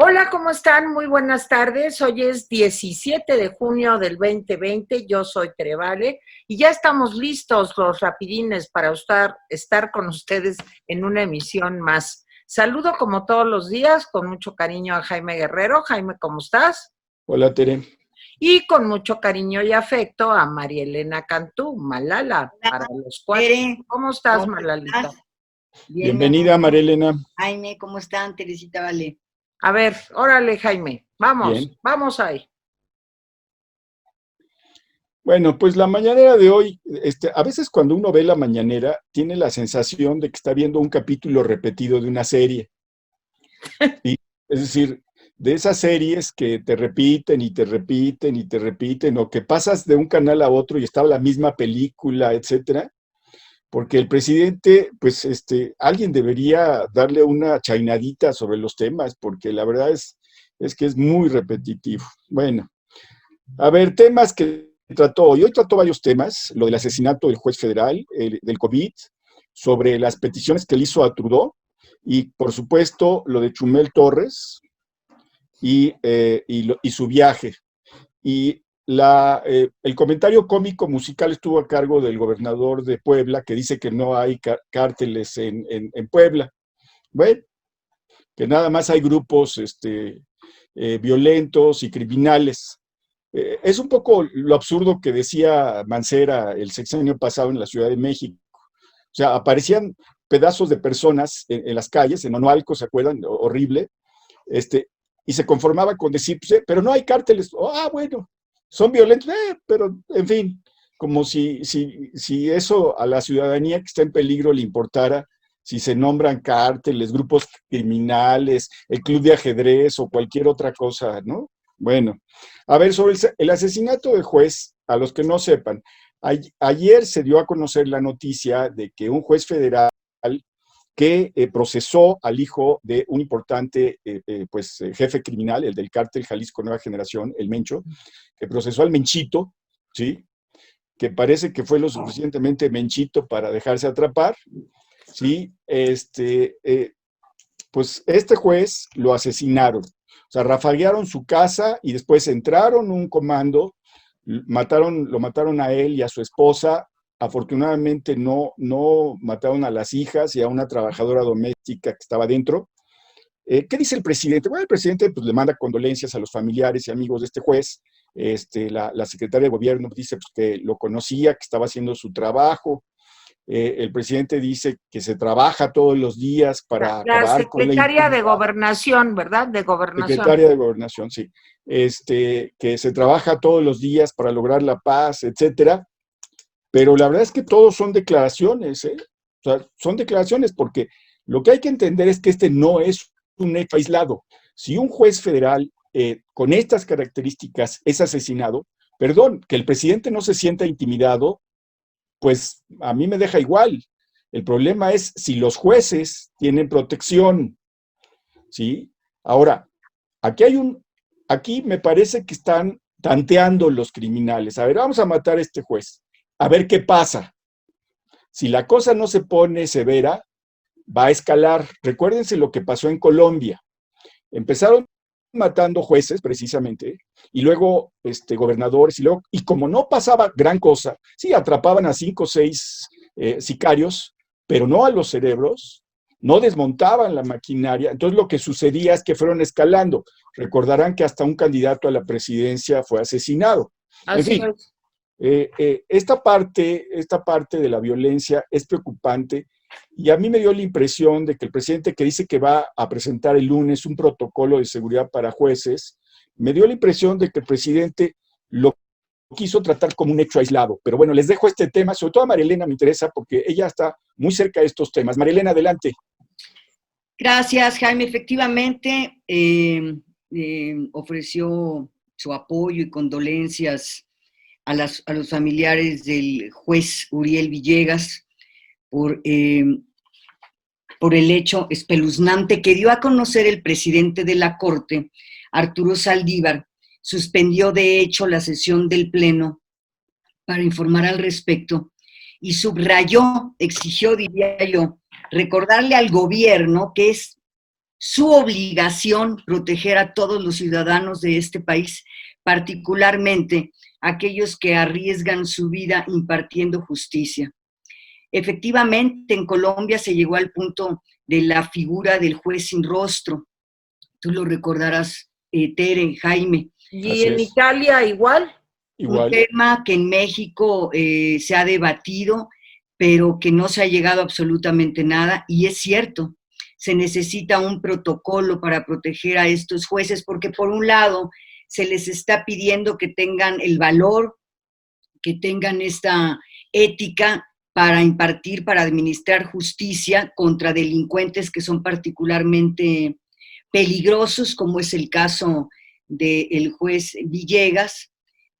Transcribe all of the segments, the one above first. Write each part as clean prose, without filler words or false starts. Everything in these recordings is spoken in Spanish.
Hola, ¿cómo están? Muy buenas tardes. Hoy es 17 de junio del 2020. Yo soy Trevale y ya estamos listos los rapidines para estar con ustedes en una emisión más. Saludo como todos los días con mucho cariño a Jaime Guerrero. Jaime, ¿cómo estás? Hola, Tere. Y con mucho cariño y afecto a María Elena Cantú, Malala, Hola, para los cuatro. Tere, ¿Cómo estás, ¿cómo Malalita? estás? Bien, mi amor. Bienvenida, Marilena. Jaime, ¿cómo están? Teresita, vale. A ver, órale, Jaime, Bien. vamos ahí. Bueno, pues la mañanera de hoy, a veces cuando uno ve la mañanera, tiene la sensación de que está viendo un capítulo repetido de una serie. Y, es decir, de esas series que te repiten y te repiten y te repiten, o que pasas de un canal a otro y está la misma película, etcétera. Porque el presidente, pues, alguien debería darle una chainadita sobre los temas, porque la verdad es que es muy repetitivo. Bueno, a ver, temas que trató hoy. Hoy trató varios temas, lo del asesinato del juez federal, del COVID, sobre las peticiones que le hizo a Trudeau, y por supuesto lo de Chumel Torres y su viaje. Y el comentario cómico musical estuvo a cargo del gobernador de Puebla, que dice que no hay cárteles en Puebla. Bueno, que nada más hay grupos violentos y criminales. Es un poco lo absurdo que decía Mancera el sexenio pasado en la Ciudad de México. O sea, aparecían pedazos de personas en las calles, en Manualco, ¿se acuerdan? Horrible. Y se conformaba con decir, pues, pero no hay cárteles. Bueno, son violentos, pero en fin, como si eso a la ciudadanía que está en peligro le importara, si se nombran cárteles, grupos criminales, el club de ajedrez o cualquier otra cosa, ¿no? Bueno, a ver, sobre el asesinato del juez, a los que no sepan, ayer se dio a conocer la noticia de que un juez federal que procesó al hijo de un importante jefe criminal, el del cártel Jalisco Nueva Generación, el Mencho, que procesó al Menchito, ¿sí? Que parece que fue lo suficientemente Menchito para dejarse atrapar, ¿sí? Pues este juez lo asesinaron. O sea, rafaguearon su casa y después entraron un comando, lo mataron a él y a su esposa. Afortunadamente no mataron a las hijas y a una trabajadora doméstica que estaba dentro. ¿Qué dice el presidente? Bueno, el presidente pues, le manda condolencias a los familiares y amigos de este juez. La secretaria de gobierno dice pues, que lo conocía, que estaba haciendo su trabajo. El presidente dice que se trabaja todos los días para La acabar con la secretaria de impunidad. Gobernación, ¿verdad? De Gobernación. Secretaria de Gobernación, sí. Que se trabaja todos los días para lograr la paz, etcétera. Pero la verdad es que todos son declaraciones, ¿eh? O sea, son declaraciones porque lo que hay que entender es que este no es un hecho aislado. Si un juez federal con estas características es asesinado, perdón, que el presidente no se sienta intimidado, pues a mí me deja igual. El problema es si los jueces tienen protección, ¿sí? Ahora, aquí me parece que están tanteando los criminales. A ver, vamos a matar a este juez, a ver qué pasa. Si la cosa no se pone severa, va a escalar. Recuérdense lo que pasó en Colombia. Empezaron matando jueces, precisamente, y luego gobernadores, y como no pasaba gran cosa, sí, atrapaban a 5 o 6 sicarios, pero no a los cerebros, no desmontaban la maquinaria. Entonces lo que sucedía es que fueron escalando. Recordarán que hasta un candidato a la presidencia fue asesinado. En Así fin, es. esta parte de la violencia es preocupante y a mí me dio la impresión de que el presidente que dice que va a presentar el lunes un protocolo de seguridad para jueces, me dio la impresión de que el presidente lo quiso tratar como un hecho aislado. Pero bueno, les dejo este tema, sobre todo a Marilena me interesa porque ella está muy cerca de estos temas. Marilena, adelante. Gracias, Jaime. Efectivamente, ofreció su apoyo y condolencias a los familiares del juez Uriel Villegas por el hecho espeluznante que dio a conocer el presidente de la Corte, Arturo Saldívar. Suspendió, de hecho, la sesión del Pleno para informar al respecto y subrayó, exigió, diría yo, recordarle al gobierno que es su obligación proteger a todos los ciudadanos de este país, particularmente aquellos que arriesgan su vida impartiendo justicia. Efectivamente, en Colombia se llegó al punto de la figura del juez sin rostro. Tú lo recordarás, Tere, Jaime. ¿Y en Italia igual? Un tema que en México se ha debatido, pero que no se ha llegado a absolutamente nada, y es cierto, se necesita un protocolo para proteger a estos jueces, porque por un lado se les está pidiendo que tengan el valor, que tengan esta ética para impartir, para administrar justicia contra delincuentes que son particularmente peligrosos, como es el caso del juez Villegas,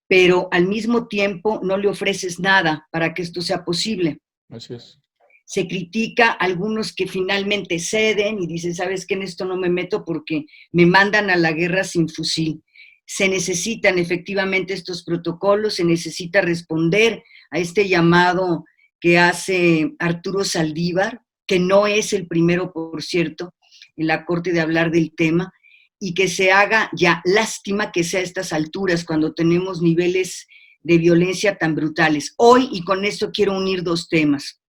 pero al mismo tiempo no le ofreces nada para que esto sea posible. Así es. Se critica a algunos que finalmente ceden y dicen, ¿sabes qué? En esto no me meto porque me mandan a la guerra sin fusil. Se necesitan efectivamente estos protocolos, se necesita responder a este llamado que hace Arturo Saldívar, que no es el primero, por cierto, en la Corte de hablar del tema, y que se haga ya. Lástima que sea a estas alturas, cuando tenemos niveles de violencia tan brutales. Hoy, y con esto quiero unir dos temas,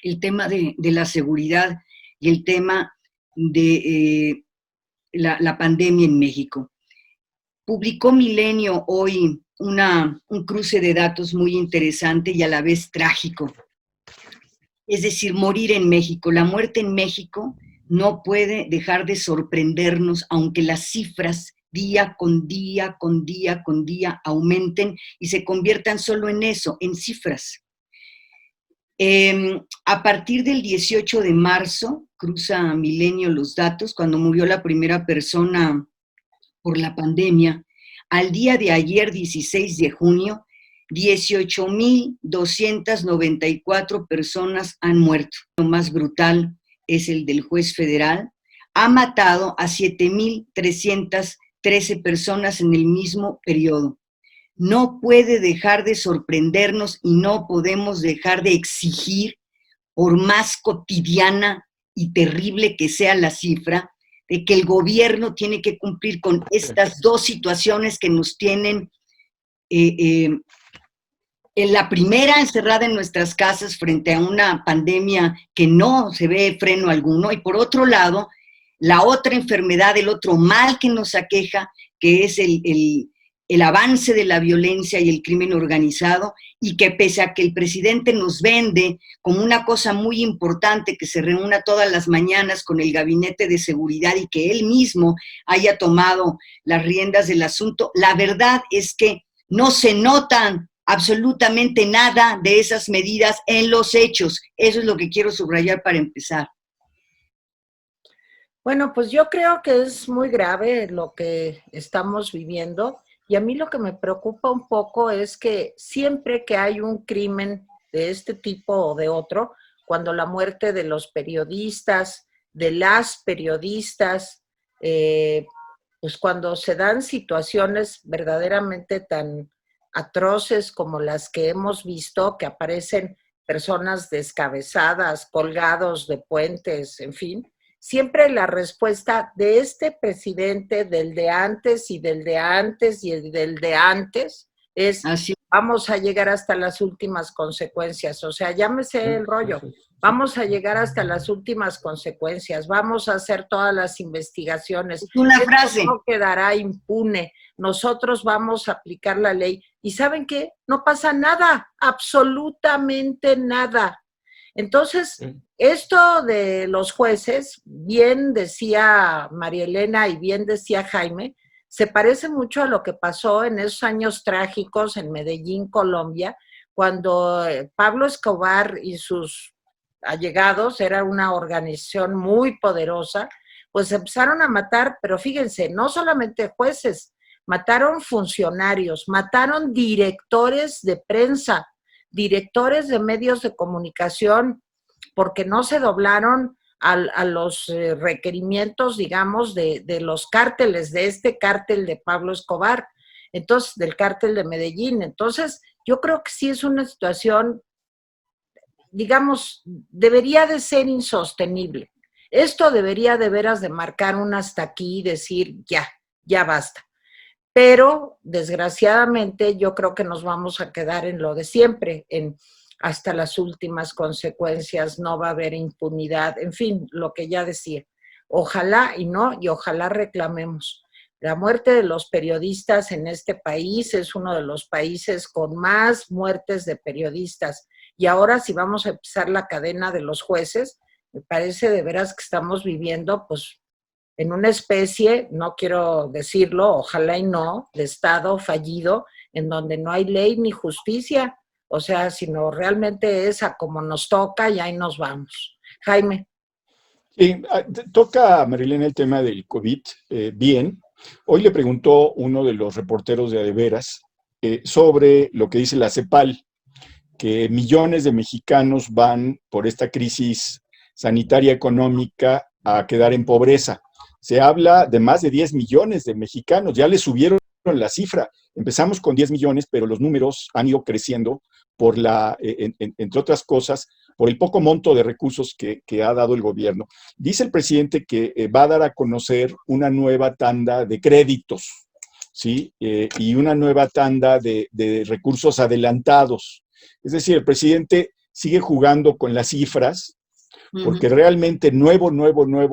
el tema de la seguridad y el tema de la pandemia en México. Publicó Milenio hoy un cruce de datos muy interesante y a la vez trágico. Es decir, morir en México, la muerte en México no puede dejar de sorprendernos, aunque las cifras día con día, con día, con día aumenten y se conviertan solo en eso, en cifras. A partir del 18 de marzo, cruza Milenio los datos, cuando murió la primera persona por la pandemia, al día de ayer, 16 de junio, 18,294 personas han muerto. Lo más brutal es el del juez federal. Ha matado a 7,313 personas en el mismo periodo. No puede dejar de sorprendernos y no podemos dejar de exigir, por más cotidiana y terrible que sea la cifra, de que el gobierno tiene que cumplir con estas dos situaciones que nos tienen en la primera, encerrada en nuestras casas frente a una pandemia que no se ve freno alguno, y por otro lado, la otra enfermedad, el otro mal que nos aqueja, que es el avance de la violencia y el crimen organizado, y que pese a que el presidente nos vende como una cosa muy importante que se reúna todas las mañanas con el gabinete de seguridad y que él mismo haya tomado las riendas del asunto, la verdad es que no se notan absolutamente nada de esas medidas en los hechos. Eso es lo que quiero subrayar para empezar. Bueno, pues yo creo que es muy grave lo que estamos viviendo. Y a mí lo que me preocupa un poco es que siempre que hay un crimen de este tipo o de otro, cuando la muerte de los periodistas, de las periodistas, pues cuando se dan situaciones verdaderamente tan atroces como las que hemos visto, que aparecen personas descabezadas, colgados de puentes, en fin, siempre la respuesta de este presidente, del de antes y del de antes y del de antes, es vamos a llegar hasta las últimas consecuencias. O sea, llámese el rollo, vamos a llegar hasta las últimas consecuencias, vamos a hacer todas las investigaciones. Una frase. No quedará impune, nosotros vamos a aplicar la ley. ¿Y saben qué? No pasa nada, absolutamente nada. Entonces, esto de los jueces, bien decía María Elena y bien decía Jaime, se parece mucho a lo que pasó en esos años trágicos en Medellín, Colombia, cuando Pablo Escobar y sus allegados, era una organización muy poderosa, pues empezaron a matar, pero fíjense, no solamente jueces, mataron funcionarios, mataron directores de prensa, directores de medios de comunicación, porque no se doblaron a los requerimientos, digamos, de los cárteles, de este cártel de Pablo Escobar, entonces, del cártel de Medellín. Entonces, yo creo que sí es una situación, digamos, debería de ser insostenible. Esto debería de veras de marcar un hasta aquí y decir, ya basta. Pero, desgraciadamente, yo creo que nos vamos a quedar en lo de siempre, hasta las últimas consecuencias, no va a haber impunidad, en fin, lo que ya decía. Ojalá y no, y ojalá reclamemos. La muerte de los periodistas en este país es uno de los países con más muertes de periodistas. Y ahora, si vamos a empezar la cadena de los jueces, me parece de veras que estamos viviendo, pues, en una especie, no quiero decirlo, ojalá y no, de Estado fallido, en donde no hay ley ni justicia, o sea, sino realmente es a como nos toca y ahí nos vamos. Jaime. Toca a Marilena el tema del COVID, bien. Hoy le preguntó uno de los reporteros de Adeveras sobre lo que dice la CEPAL, que millones de mexicanos van por esta crisis sanitaria económica a quedar en pobreza. Se habla de más de 10 millones de mexicanos, ya le subieron la cifra. Empezamos con 10 millones, pero los números han ido creciendo por entre otras cosas, por el poco monto de recursos que ha dado el gobierno. Dice el presidente que va a dar a conocer una nueva tanda de créditos, ¿sí? Y una nueva tanda de recursos adelantados. Es decir, el presidente sigue jugando con las cifras, porque realmente nuevo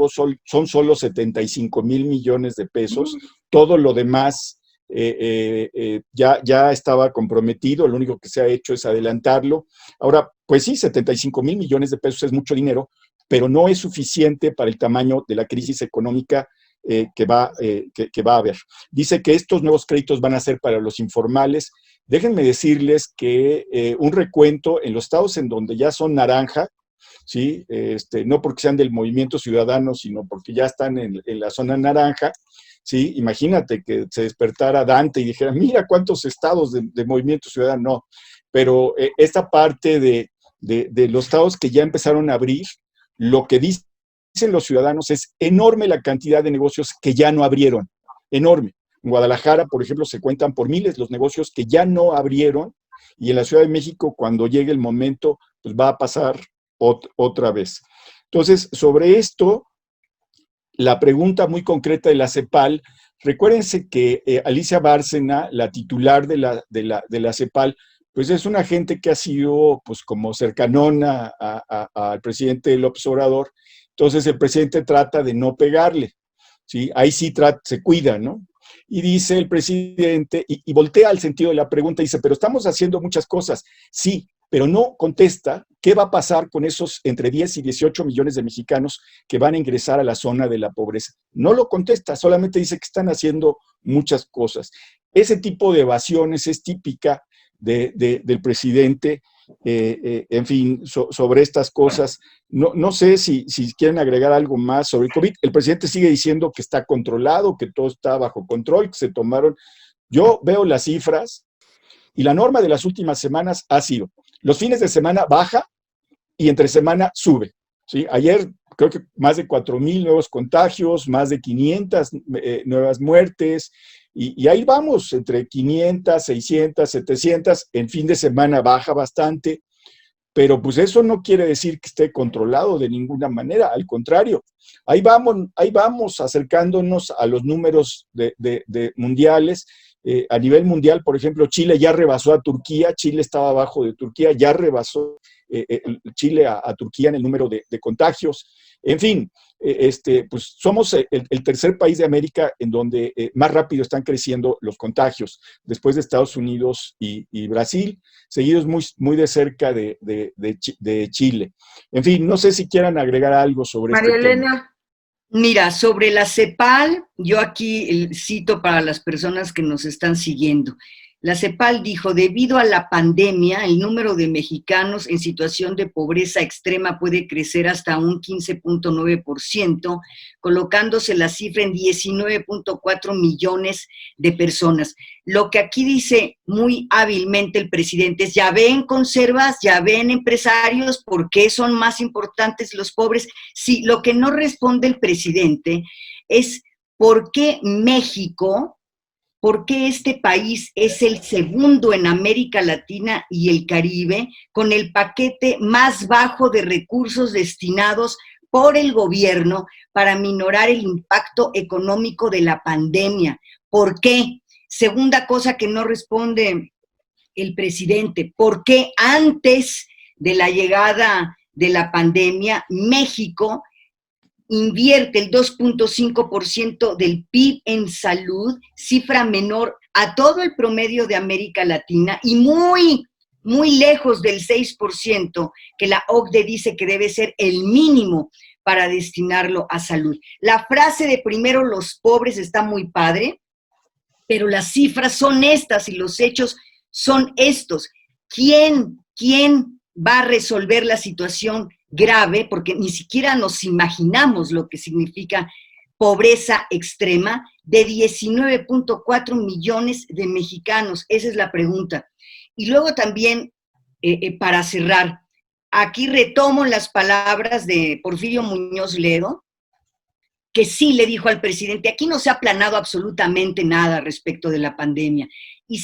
son solo 75,000 millones de pesos. Todo lo demás ya estaba comprometido, lo único que se ha hecho es adelantarlo. Ahora, pues sí, 75,000 millones de pesos es mucho dinero, pero no es suficiente para el tamaño de la crisis económica que va a haber. Dice que estos nuevos créditos van a ser para los informales. Déjenme decirles que un recuento en los estados en donde ya son naranja, ¿sí? No porque sean del Movimiento Ciudadano, sino porque ya están en la zona naranja, ¿sí? Imagínate que se despertara Dante y dijera, mira cuántos estados de Movimiento Ciudadano, no. Pero esta parte de los estados que ya empezaron a abrir, lo que dicen los ciudadanos es enorme la cantidad de negocios que ya no abrieron, enorme. En Guadalajara, por ejemplo, se cuentan por miles los negocios que ya no abrieron, y en la Ciudad de México, cuando llegue el momento, pues va a pasar otra vez. Entonces, sobre esto, la pregunta muy concreta de la CEPAL, recuérdense que Alicia Bárcena, la titular de la CEPAL, pues es una gente que ha sido pues como cercanona al presidente López Obrador. Entonces el presidente trata de no pegarle, ¿sí? Ahí sí se cuida, ¿no? Y dice el presidente, y voltea al sentido de la pregunta, dice, pero estamos haciendo muchas cosas. Sí, pero no contesta qué va a pasar con esos entre 10 y 18 millones de mexicanos que van a ingresar a la zona de la pobreza. No lo contesta, solamente dice que están haciendo muchas cosas. Ese tipo de evasiones es típica del presidente, en fin, sobre estas cosas. No sé si quieren agregar algo más sobre el COVID. El presidente sigue diciendo que está controlado, que todo está bajo control, que se tomaron. Yo veo las cifras y la norma de las últimas semanas ha sido, los fines de semana baja y entre semana sube, ¿sí? Ayer creo que más de 4,000 nuevos contagios, más de 500 nuevas muertes, y ahí vamos, entre 500, 600, 700, en fin de semana baja bastante, pero pues eso no quiere decir que esté controlado de ninguna manera, al contrario, ahí vamos acercándonos a los números de mundiales. A nivel mundial, por ejemplo, Chile ya rebasó a Turquía, Chile estaba abajo de Turquía, ya rebasó Chile a Turquía en el número de contagios. En fin, pues somos el tercer país de América en donde más rápido están creciendo los contagios, después de Estados Unidos y Brasil, seguidos muy de cerca de Chile. En fin, no sé si quieran agregar algo sobre María este Elena. tema. Mira, sobre la CEPAL, yo aquí cito para las personas que nos están siguiendo. La CEPAL dijo, debido a la pandemia, el número de mexicanos en situación de pobreza extrema puede crecer hasta un 15.9%, colocándose la cifra en 19.4 millones de personas. Lo que aquí dice muy hábilmente el presidente es, ya ven conservas, ya ven empresarios, ¿por qué son más importantes los pobres? Sí, lo que no responde el presidente es por qué México, por qué este país es el segundo en América Latina y el Caribe con el paquete más bajo de recursos destinados por el gobierno para minorar el impacto económico de la pandemia. ¿Por qué? Segunda cosa que no responde el presidente, ¿por qué antes de la llegada de la pandemia México invierte el 2.5% del PIB en salud, cifra menor a todo el promedio de América Latina y muy lejos del 6% que la OCDE dice que debe ser el mínimo para destinarlo a salud? La frase de primero los pobres está muy padre, pero las cifras son estas y los hechos son estos. ¿Quién va a resolver la situación grave? Porque ni siquiera nos imaginamos lo que significa pobreza extrema de 19.4 millones de mexicanos. Esa es la pregunta. Y luego también, para cerrar, aquí retomo las palabras de Porfirio Muñoz Ledo, que sí le dijo al presidente, aquí no se ha planado absolutamente nada respecto de la pandemia. Y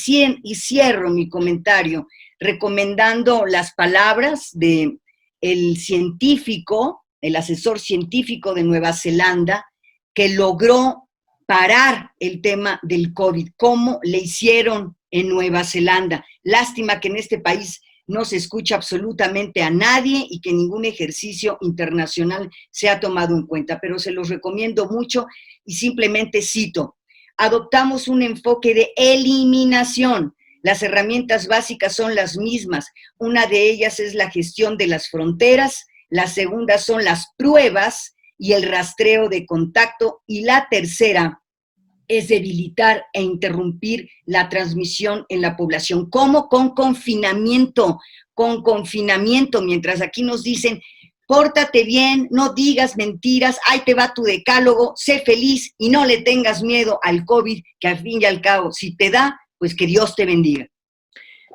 cierro mi comentario recomendando las palabras de el científico, el asesor científico de Nueva Zelanda, que logró parar el tema del COVID, cómo le hicieron en Nueva Zelanda. Lástima que en este país no se escucha absolutamente a nadie y que ningún ejercicio internacional se ha tomado en cuenta, pero se los recomiendo mucho y simplemente cito: adoptamos un enfoque de eliminación. Las herramientas básicas son las mismas. Una de ellas es la gestión de las fronteras, la segunda son las pruebas y el rastreo de contacto, y la tercera es debilitar e interrumpir la transmisión en la población. ¿Cómo? Con confinamiento, mientras aquí nos dicen, pórtate bien, no digas mentiras, ahí te va tu decálogo, sé feliz y no le tengas miedo al COVID, que al fin y al cabo, si te da, pues que Dios te bendiga.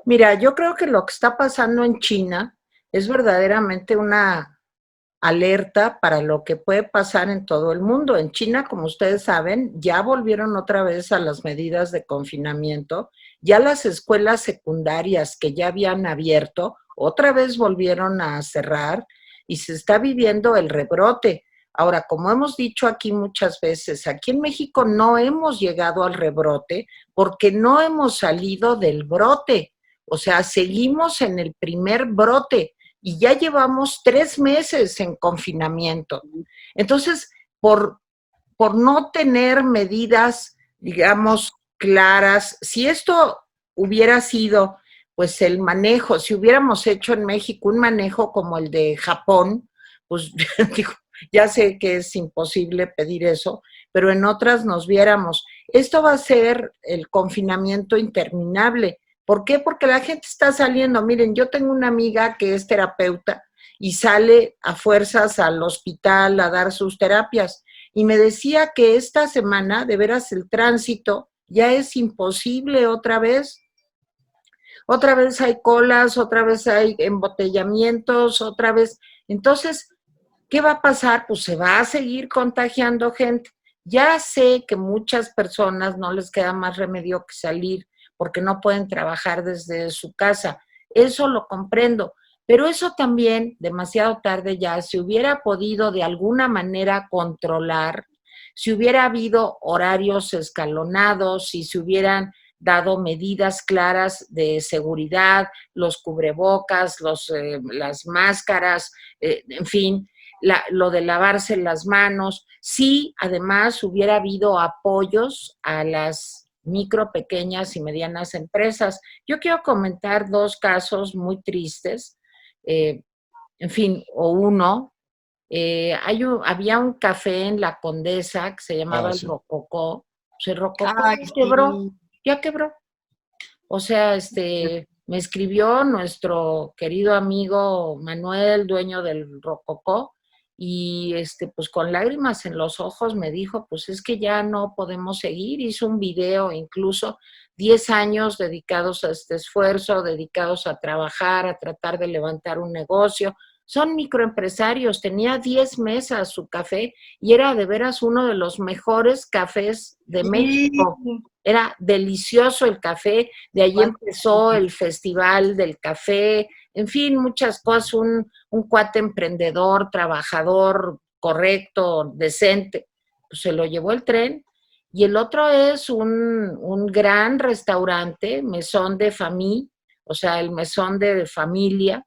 Mira, yo creo que lo que está pasando en China es verdaderamente una alerta para lo que puede pasar en todo el mundo. En China, como ustedes saben, ya volvieron otra vez a las medidas de confinamiento, ya las escuelas secundarias que ya habían abierto, otra vez volvieron a cerrar y se está viviendo el rebrote. Ahora, como hemos dicho aquí muchas veces, aquí en México no hemos llegado al rebrote porque no hemos salido del brote. O sea, seguimos en el primer brote y ya llevamos 3 meses en confinamiento. Entonces, por no tener medidas, digamos, claras, si esto hubiera sido, pues el manejo, si hubiéramos hecho en México un manejo como el de Japón, pues digo, ya sé que es imposible pedir eso, pero en otras nos viéramos. Esto va a ser el confinamiento interminable. ¿Por qué? Porque la gente está saliendo. Miren, yo tengo una amiga que es terapeuta y sale a fuerzas al hospital a dar sus terapias. Y me decía que esta semana, de veras, el tránsito ya es imposible otra vez. Otra vez hay colas, otra vez hay embotellamientos, otra vez. Entonces, ¿qué va a pasar? Pues se va a seguir contagiando gente. Ya sé que muchas personas no les queda más remedio que salir porque no pueden trabajar desde su casa. Eso lo comprendo, pero eso también, demasiado tarde ya, se hubiera podido de alguna manera controlar, si hubiera habido horarios escalonados, si se hubieran dado medidas claras de seguridad, los cubrebocas, las máscaras, en fin, lo de lavarse las manos. Si además hubiera habido apoyos a las micro, pequeñas y medianas empresas. Yo quiero comentar 2 casos muy tristes, en fin, o uno. Había un café en La Condesa que se llamaba el Rococó. Pues el Rococó quebró, ya quebró. O sea, me escribió nuestro querido amigo Manuel, dueño del Rococó, y pues con lágrimas en los ojos me dijo, pues es que ya no podemos seguir. Hizo un video, incluso 10 años dedicados a este esfuerzo, dedicados a trabajar, a tratar de levantar un negocio. Son microempresarios, tenía 10 mesas su café y era de veras uno de los mejores cafés de México. Era delicioso el café, de ahí empezó el Festival del Café, en fin, muchas cosas, un cuate emprendedor, trabajador, correcto, decente, pues se lo llevó el tren. Y el otro es un gran restaurante, Maison de Famille, o sea, el mesón de familia,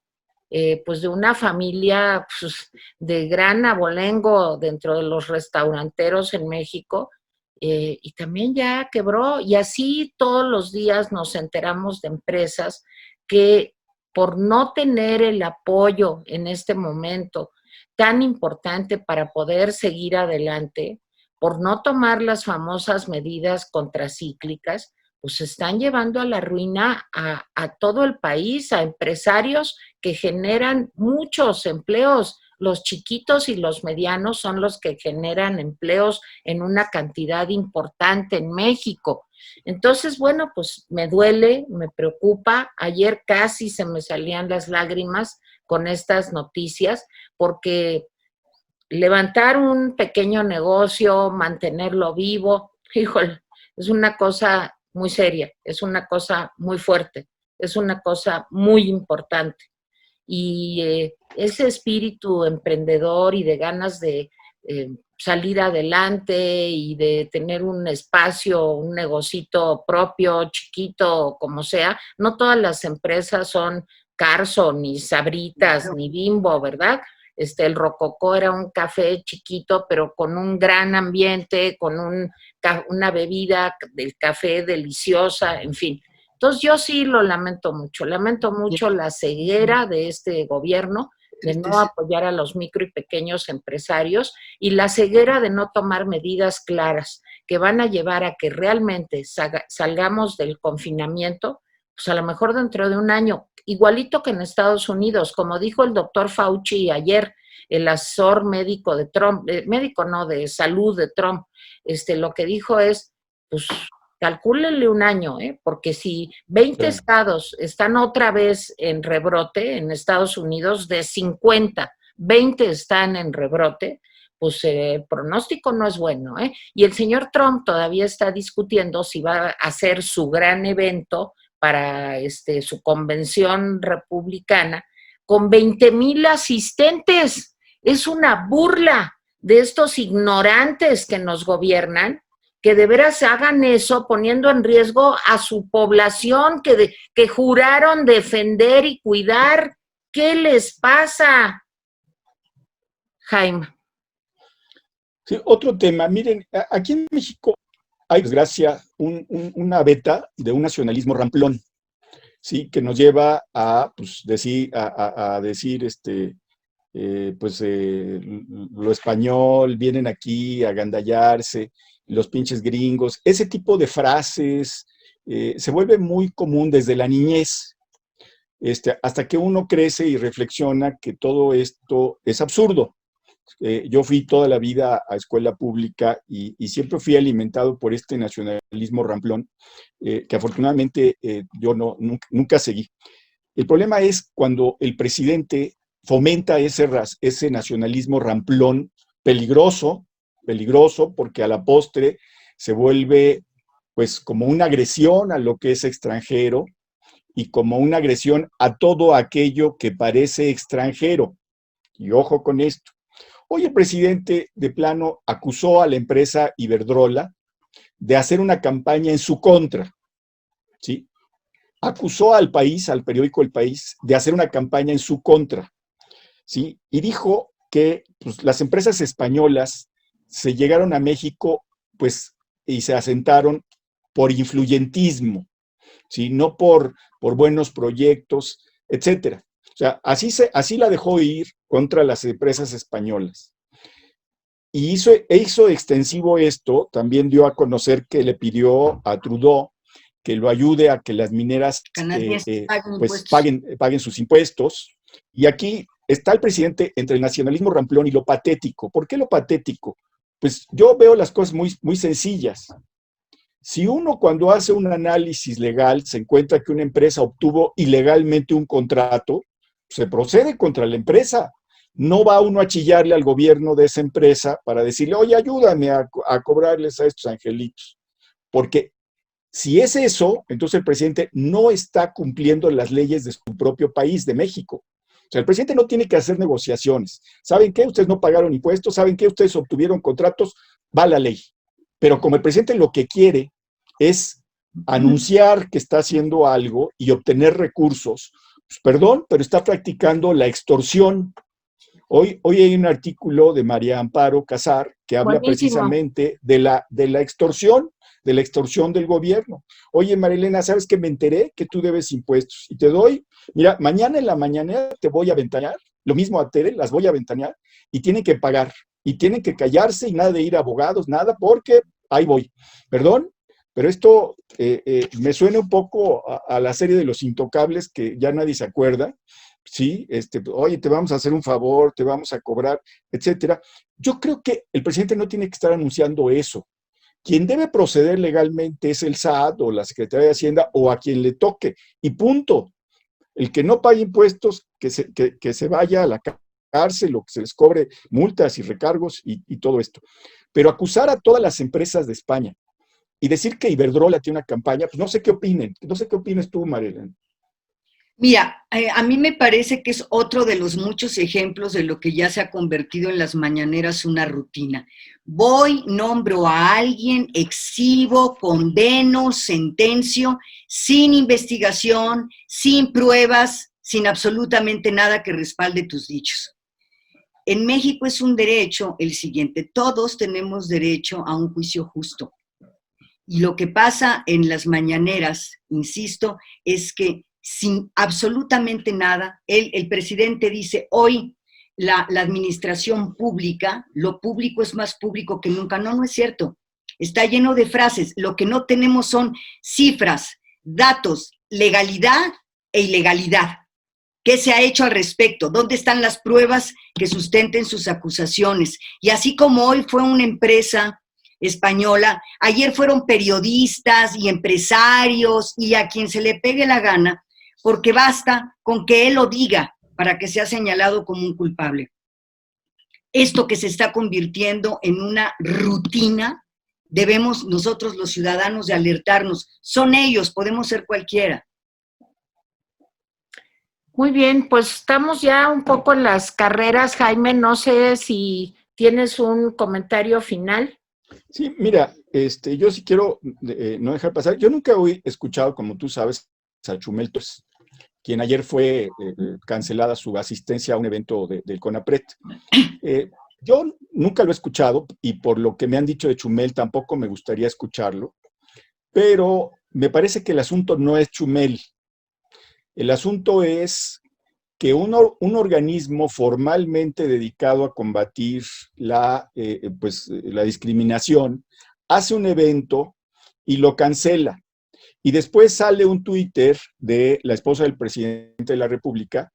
pues de una familia pues, de gran abolengo dentro de los restauranteros en México, y también ya quebró. Y así todos los días nos enteramos de empresas que por no tener el apoyo en este momento tan importante para poder seguir adelante, por no tomar las famosas medidas contracíclicas, pues están llevando a la ruina a todo el país, a empresarios que generan muchos empleos. Los chiquitos y los medianos son los que generan empleos en una cantidad importante en México. Entonces, bueno, pues me duele, me preocupa. Ayer casi se me salían las lágrimas con estas noticias, porque levantar un pequeño negocio, mantenerlo vivo, híjole, es una cosa muy seria, es una cosa muy fuerte, es una cosa muy importante. Y ese espíritu emprendedor y de ganas de salir adelante y de tener un espacio, un negocito propio, chiquito, como sea, no todas las empresas son Carso, ni Sabritas, ni Bimbo, ¿verdad? El Rococó era un café chiquito, pero con un gran ambiente, con una bebida del café deliciosa, en fin. Entonces yo sí lo lamento mucho la ceguera de este gobierno de no apoyar a los micro y pequeños empresarios y la ceguera de no tomar medidas claras que van a llevar a que realmente salgamos del confinamiento, pues a lo mejor dentro de un año, igualito que en Estados Unidos, como dijo el doctor Fauci ayer, el asesor médico de Trump, médico no, de salud de Trump, lo que dijo es, pues calcúlenle un año, porque si 20 estados están otra vez en rebrote en Estados Unidos, de 50, 20 están en rebrote, pues el pronóstico no es bueno, Y el señor Trump todavía está discutiendo si va a hacer su gran evento para su convención republicana con 20,000 asistentes. Es una burla de estos ignorantes que nos gobiernan, que de veras hagan eso poniendo en riesgo a su población que juraron defender y cuidar. ¿Qué les pasa, Jaime? Sí, otro tema. Miren, aquí en México hay, desgracia, una beta de un nacionalismo ramplón, ¿sí? Que nos lleva a, pues, decir, lo español, vienen aquí a agandallarse, los pinches gringos, ese tipo de frases se vuelve muy común desde la niñez, hasta que uno crece y reflexiona que todo esto es absurdo. Yo fui toda la vida a escuela pública y siempre fui alimentado por este nacionalismo ramplón, que afortunadamente yo nunca seguí. El problema es cuando el presidente fomenta ese nacionalismo ramplón peligroso, porque a la postre se vuelve pues como una agresión a lo que es extranjero y como una agresión a todo aquello que parece extranjero. Y ojo con esto. Hoy el presidente de plano acusó a la empresa Iberdrola de hacer una campaña en su contra, ¿sí? Acusó al país, al periódico El País, de hacer una campaña en su contra, ¿sí? Y dijo que pues, las empresas españolas se llegaron a México pues, y se asentaron por influyentismo, ¿sí? No por buenos proyectos, etcétera. O sea, así la dejó ir contra las empresas españolas. Y hizo extensivo esto, también dio a conocer que le pidió a Trudeau que lo ayude a que las mineras pues paguen sus impuestos. Y aquí está el presidente entre el nacionalismo ramplón y lo patético. ¿Por qué lo patético? Pues yo veo las cosas muy, muy sencillas. Si uno cuando hace un análisis legal se encuentra que una empresa obtuvo ilegalmente un contrato, se procede contra la empresa. No va uno a chillarle al gobierno de esa empresa para decirle, oye, ayúdame a cobrarles a estos angelitos. Porque si es eso, entonces el presidente no está cumpliendo las leyes de su propio país, de México. O sea, el presidente no tiene que hacer negociaciones. ¿Saben qué? Ustedes no pagaron impuestos, ¿saben qué? Ustedes obtuvieron contratos, va la ley. Pero como el presidente lo que quiere es anunciar que está haciendo algo y obtener recursos, pues, perdón, pero está practicando la extorsión. Hoy hay un artículo de María Amparo Casar que habla Buenísimo. precisamente de la extorsión del gobierno. Oye, Marilena, ¿sabes que me enteré que tú debes impuestos? Y te doy, mira, mañana en la mañana te voy a ventanear, lo mismo a Tere, las voy a ventanear, y tienen que pagar, y tienen que callarse, y nada de ir a abogados, nada, porque ahí voy. Perdón, pero esto me suena un poco a la serie de Los Intocables, que ya nadie se acuerda, ¿sí? Oye, te vamos a hacer un favor, te vamos a cobrar, etcétera. Yo creo que el presidente no tiene que estar anunciando eso. Quien debe proceder legalmente es el SAT o la Secretaría de Hacienda o a quien le toque, y punto. El que no pague impuestos, que se vaya a la cárcel o que se les cobre multas y recargos y todo esto. Pero acusar a todas las empresas de España y decir que Iberdrola tiene una campaña, pues no sé qué opinen. No sé qué opines tú, Marilena. Mira, a mí me parece que es otro de los muchos ejemplos de lo que ya se ha convertido en las mañaneras una rutina. Voy, nombro a alguien, exhibo, condeno, sentencio, sin investigación, sin pruebas, sin absolutamente nada que respalde tus dichos. En México es un derecho el siguiente: todos tenemos derecho a un juicio justo. Y lo que pasa en las mañaneras, insisto, es que sin absolutamente nada, el presidente dice: hoy la administración pública, lo público es más público que nunca. No, no es cierto. Está lleno de frases. Lo que no tenemos son cifras, datos, legalidad e ilegalidad. ¿Qué se ha hecho al respecto? ¿Dónde están las pruebas que sustenten sus acusaciones? Y así como hoy fue una empresa española, ayer fueron periodistas y empresarios y a quien se le pegue la gana, porque basta con que él lo diga para que sea señalado como un culpable. Esto que se está convirtiendo en una rutina, debemos nosotros los ciudadanos de alertarnos. Son ellos, podemos ser cualquiera. Muy bien, pues estamos ya un poco en las carreras, Jaime. No sé si tienes un comentario final. Sí, mira, yo sí quiero no dejar pasar. Yo nunca he escuchado, como tú sabes, a Chumel Torres, quien ayer fue cancelada su asistencia a un evento del CONAPRED. Yo nunca lo he escuchado y por lo que me han dicho de Chumel tampoco me gustaría escucharlo, pero me parece que el asunto no es Chumel. El asunto es que un organismo formalmente dedicado a combatir la discriminación hace un evento y lo cancela. Y después sale un Twitter de la esposa del presidente de la República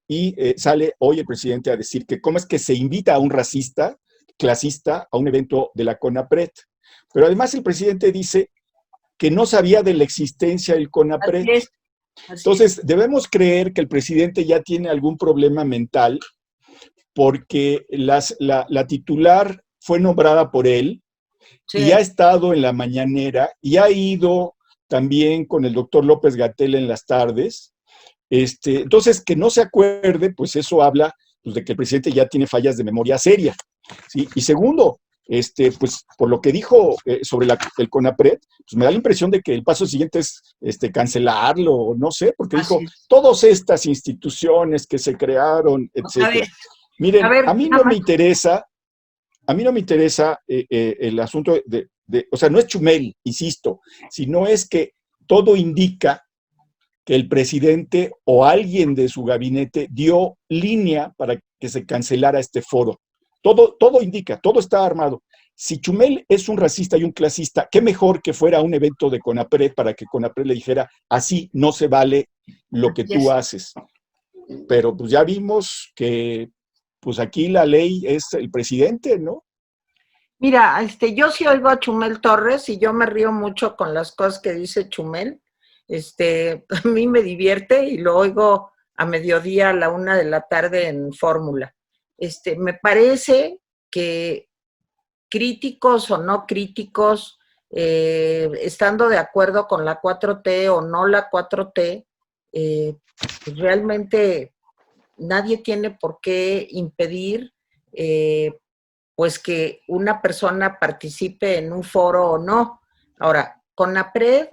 y sale hoy el presidente a decir que cómo es que se invita a un racista, clasista, a un evento de la CONAPRED. Pero además el presidente dice que no sabía de la existencia del CONAPRED. Entonces, debemos creer que el presidente ya tiene algún problema mental porque la titular fue nombrada por él, sí, y ha estado en la mañanera y ha ido también con el doctor López-Gatell en las tardes. Entonces, que no se acuerde, pues eso habla pues, de que el presidente ya tiene fallas de memoria seria, ¿sí? Y segundo, pues por lo que dijo sobre el CONAPRED, pues me da la impresión de que el paso siguiente es cancelarlo, no sé, porque dijo, todas estas instituciones que se crearon, etcétera. Miren, a mí no me interesa el asunto o sea, no es Chumel, insisto, sino es que todo indica que el presidente o alguien de su gabinete dio línea para que se cancelara este foro. Todo indica, todo está armado. Si Chumel es un racista y un clasista, qué mejor que fuera un evento de CONAPRED para que CONAPRED le dijera, así no se vale lo que tú haces. Pero pues ya vimos que pues aquí la ley es el presidente, ¿no? Mira, yo sí oigo a Chumel Torres y yo me río mucho con las cosas que dice Chumel. A mí me divierte y lo oigo a mediodía a la 1 de la tarde en Fórmula. Me parece que críticos o no críticos, estando de acuerdo con la 4T o no la 4T, pues realmente nadie tiene por qué impedir pues que una persona participe en un foro o no. Ahora, CONAPRED,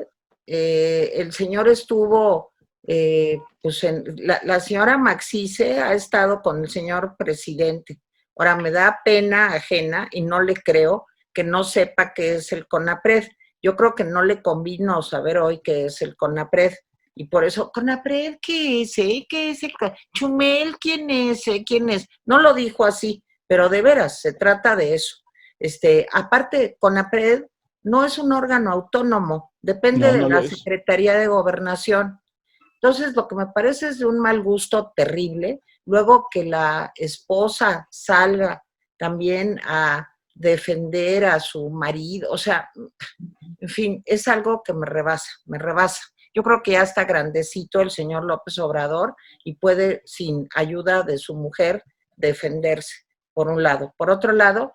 el señor estuvo, pues la señora Maxice ha estado con el señor presidente. Ahora, me da pena ajena y no le creo que no sepa qué es el CONAPRED. Yo creo que no le convino saber hoy qué es el CONAPRED. Y por eso, ¿CONAPRED qué es? ¿Qué es el Chumel? ¿Quién es? ¿Quién es? No lo dijo así, pero de veras, se trata de eso. Aparte, CONAPRED no es un órgano autónomo, depende de la Secretaría de Gobernación. Entonces, lo que me parece es de un mal gusto terrible, luego que la esposa salga también a defender a su marido, o sea, en fin, es algo que me rebasa, me rebasa. Yo creo que ya está grandecito el señor López Obrador y puede, sin ayuda de su mujer, defenderse, por un lado. Por otro lado,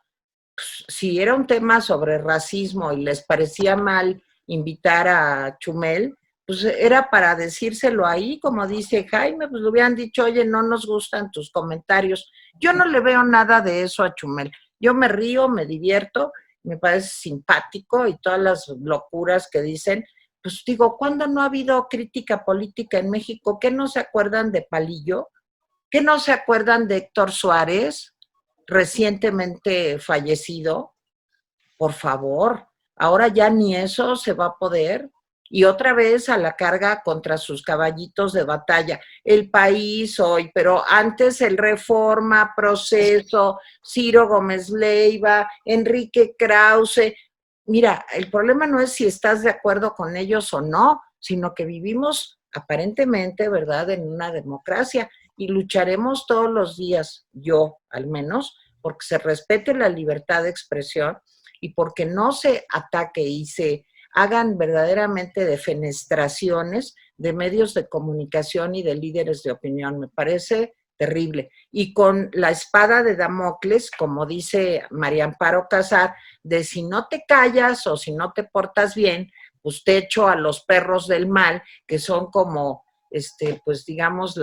pues, si era un tema sobre racismo y les parecía mal invitar a Chumel, pues era para decírselo ahí, como dice Jaime, pues le hubieran dicho, oye, no nos gustan tus comentarios. Yo no le veo nada de eso a Chumel. Yo me río, me divierto, me parece simpático y todas las locuras que dicen. Pues digo, ¿cuándo no ha habido crítica política en México? ¿Qué no se acuerdan de Palillo? ¿Qué no se acuerdan de Héctor Suárez, recientemente fallecido? Por favor, ahora ya ni eso se va a poder. Y otra vez a la carga contra sus caballitos de batalla. El País hoy, pero antes el Reforma, Proceso, Ciro Gómez Leiva, Enrique Krause. Mira, el problema no es si estás de acuerdo con ellos o no, sino que vivimos aparentemente, ¿verdad?, en una democracia y lucharemos todos los días, yo al menos, porque se respete la libertad de expresión y porque no se ataque y se hagan verdaderamente defenestraciones de medios de comunicación y de líderes de opinión. Me parece terrible. Y con la espada de Damocles, como dice María Amparo Casar, de si no te callas o si no te portas bien, pues te echo a los perros del mal, que son como, pues digamos,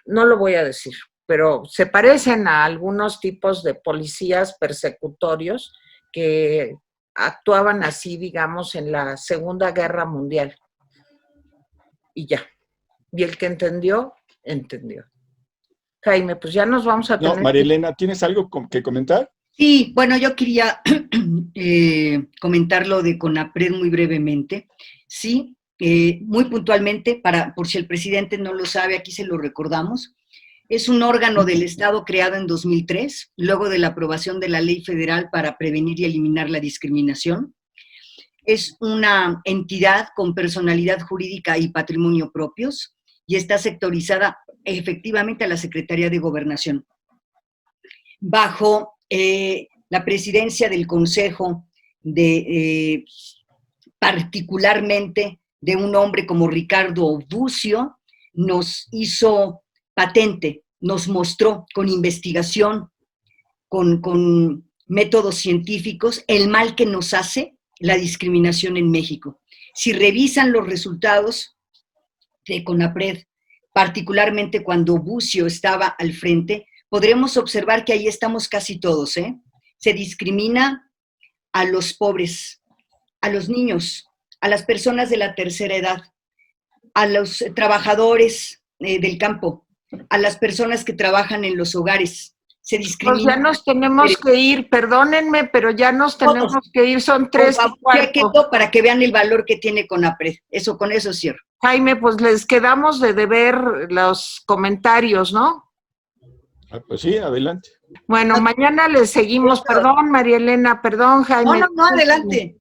no lo voy a decir, pero se parecen a algunos tipos de policías persecutorios que actuaban así, digamos, en la Segunda Guerra Mundial. Y ya. Y el que entendió, entendió. Jaime, pues ya nos vamos a tener... No, María Elena, ¿tienes algo que comentar? Sí, bueno, yo quería comentar lo de CONAPRED muy brevemente. Sí, muy puntualmente, por si el presidente no lo sabe, aquí se lo recordamos. Es un órgano del Estado creado en 2003, luego de la aprobación de la Ley Federal para prevenir y eliminar la discriminación. Es una entidad con personalidad jurídica y patrimonio propios y está sectorizada efectivamente a la Secretaría de Gobernación. Bajo la presidencia del Consejo, particularmente de un hombre como Ricardo Bucio, nos hizo patente, nos mostró con investigación, con métodos científicos, el mal que nos hace la discriminación en México. Si revisan los resultados de CONAPRED, particularmente cuando Bucio estaba al frente, podremos observar que ahí estamos casi todos, ¿eh? Se discrimina a los pobres, a los niños, a las personas de la tercera edad, a los trabajadores del campo, a las personas que trabajan en los hogares. Se discrimina. Pues ya nos tenemos que ir, perdónenme, pero ya nos tenemos que ir, son 3:15. Para que vean el valor que tiene CONAPRED. Con eso cierro. Jaime, pues les quedamos de deber los comentarios, ¿no? Pues sí, adelante. Bueno, mañana les seguimos. Perdón, María Elena, perdón, Jaime. No, adelante.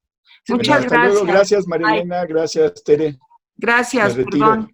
Muchas gracias. Luego. Gracias, María Elena, gracias, Tere. Gracias, perdón.